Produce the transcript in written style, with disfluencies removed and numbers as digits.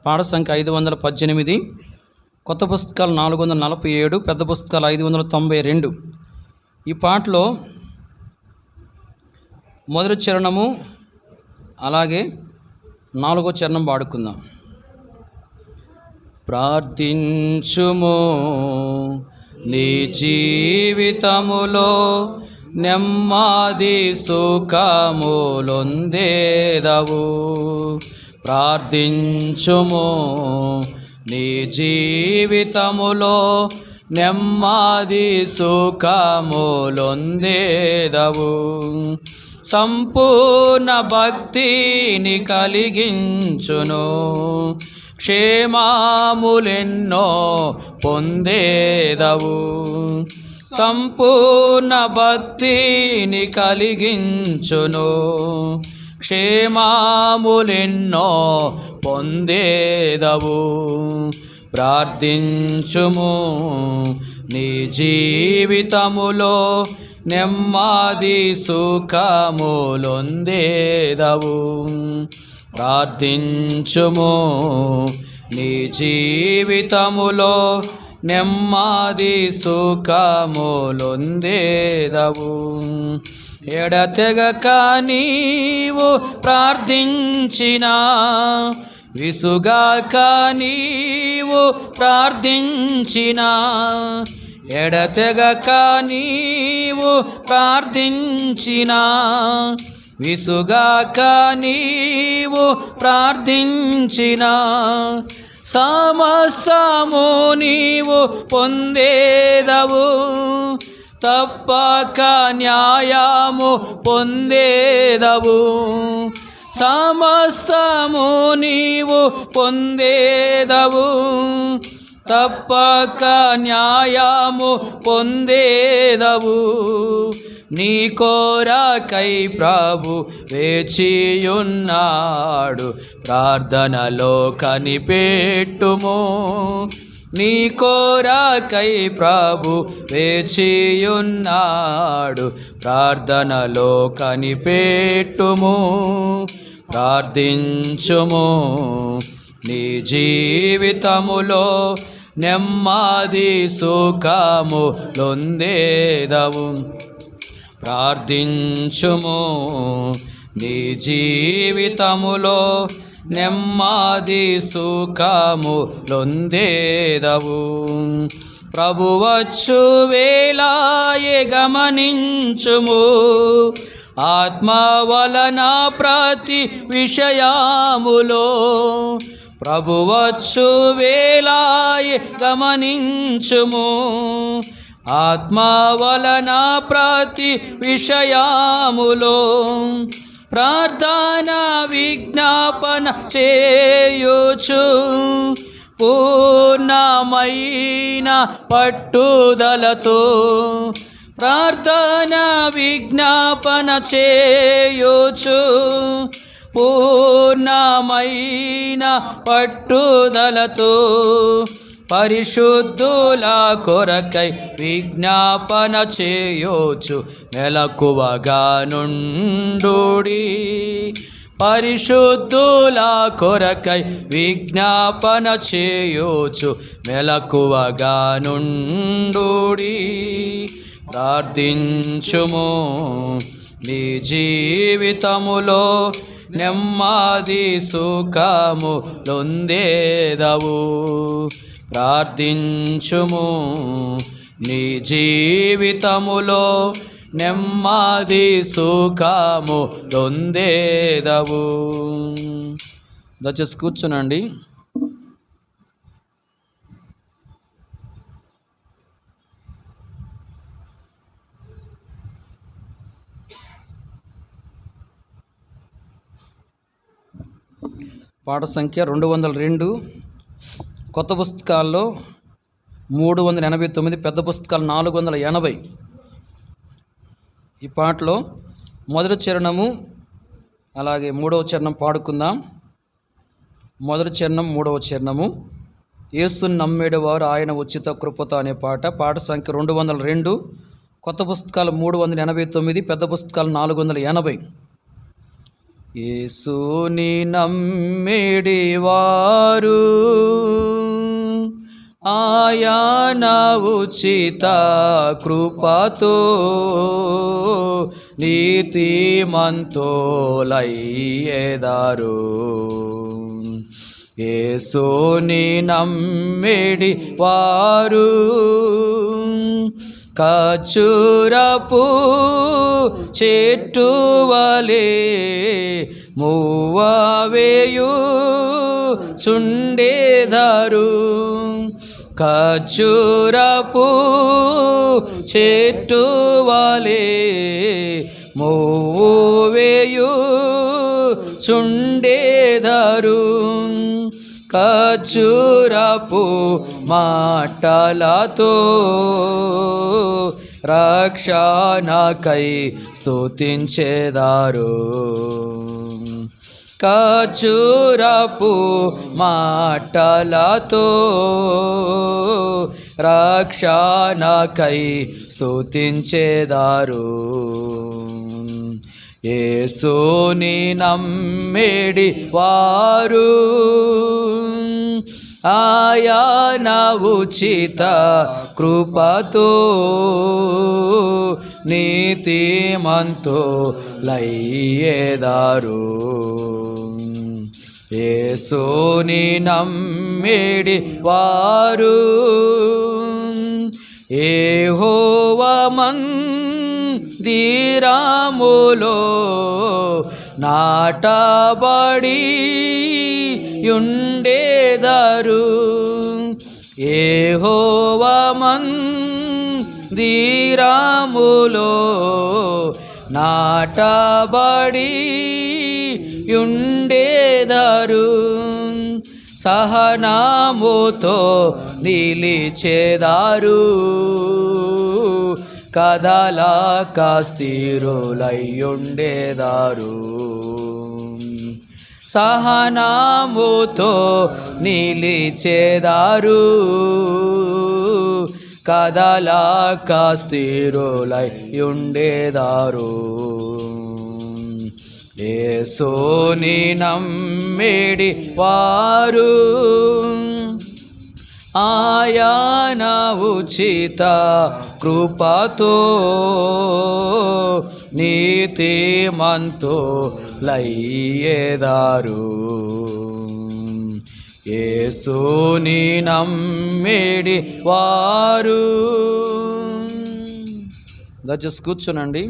పాఠ సంఖ్య 518, కొత్త పుస్తకాలు 447, పెద్ద పుస్తకాలు 592. ఈ పాటలో మొదటి చరణము అలాగే 4వ చరణం పాడుకుందాం. ప్రార్థించుము, నీ జీవితములో నెమ్మది సుఖములొందేదవు. ప్రార్థించుము, నీ జీవితములో నెమ్మది సుఖములొందేదవు. సంపూర్ణ భక్తిని కలిగించును, క్షేమములెన్నో పొందేదవు. సంపూర్ణ భక్తిని కలిగించును, క్షేమములెన్నో పొందేదవు. ప్రార్థించుము, నీ జీవితములో నెమ్మది సుఖములొందేదవు. ప్రార్థించుము, నీ జీవితములో నెమ్మది సుఖములొందేదవు. ఎడతెగక నీవు ప్రార్థించినా, విసుగాక నీవు ప్రార్థించినా, ఎడతెగక నీవు ప్రార్థించినా, విసుగాక నీవు ప్రార్థించినా, సమస్తము నీవు పొందేదవు. తప్పక న్యాయము పొందేదవు. సమస్తము నీవు పొందేదవు. తప్పక న్యాయము పొందేదవు. నీ కోరకై ప్రభు వేచియున్నాడు, ప్రార్థనలో కనిపెట్టుము. నీ కోరకై ప్రభు వేచియున్నాడు, ప్రార్థనలో కనిపెట్టుము. ప్రార్థించుము, నీ జీవితములో నెమ్మది సుఖములొందేదవు. ప్రార్థించుము, నీ జీవితములో నెమ్మది సుఖములొందేదవు. ప్రభువచ్చు వేళయే గమనించుము, ఆత్మ వలన ప్రతి విషయములో. ప్రభువచ్చు వేళయే గమనించుము, ఆత్మ వలన ప్రతి విషయములో. ప్రార్థన విజ్ఞాపన చేయుచు, పూర్ణమైన పట్టుదలతో. ప్రార్థన విజ్ఞాపన చేయుచు, పూర్ణమైన పట్టుదలతో. పరిశుద్ధుల కొరకై విజ్ఞాపన చేయోచు, మెలకువగా నుండుడి. పరిశుద్ధుల కొరకై విజ్ఞాపన చేయోచు, మెలకువగా నుండుడి. ప్రార్థించుము, నీ జీవితములో నెమ్మది సుఖములొందేదవు. ప్రార్థించుము, నీ జీవితములో నెమ్మది సుఖములొందేదవు. దయచేసి కూర్చునండి. పాఠ సంఖ్య 202, కొత్త పుస్తకాల్లో 389, పెద్ద పుస్తకాలు 480. ఈ పాటలో మొదటి చరణము అలాగే 3వ చరణం పాడుకుందాం. మొదటి చరణం 3వ చరణము. యేసుని నమ్మేడు వారు ఆయన ఉచిత కృపతో అనే పాట. పాట సంఖ్య 202, కొత్త పుస్తకాలు 389, పెద్ద పుస్తకాలు 480. యేసుని నమ్మిడి వారు ఆయన ఉచిత కృపతో నీతిమంతులయ్యెదారు. యేసుని నమ్మిడి వారు ఖర్జూరపు చెట్టు వలె మూవవేయుచుండెదరు. ఖర్జూరపు చెట్టు వలె మూవవేయుచుండెదరు. ఖర్జూరపు మాటలతో రక్షణకై స్తుతించెదారు. ఖర్జూరపు మాటలతో రక్షణకై స్తుతించెదారు. యేసుని నమ్మిడి వారు ఆయన ఉచిత కృపతో నీతిమంతులయ్యెదారు. యేసుని నమ్మిడి వారు యెహోవా మందిరములో నాటబడి యుండెదరు. యెహోవా మందిరములో నాటబడి యుండెదరు. సహనముతో నిలిచెదారు. కదలక స్థిరులయ్యుండెదారు. సహనముతో నిలిచెదారు. కదలక స్థిరులయ్యుండెదారు. యేసుని నమ్మిడి వారు ఆయన ఉచిత కృపతో నీతిమంతులయ్యెదారు. యేసుని నమ్మిడి వారు. దయచేసి కూర్చోనండి.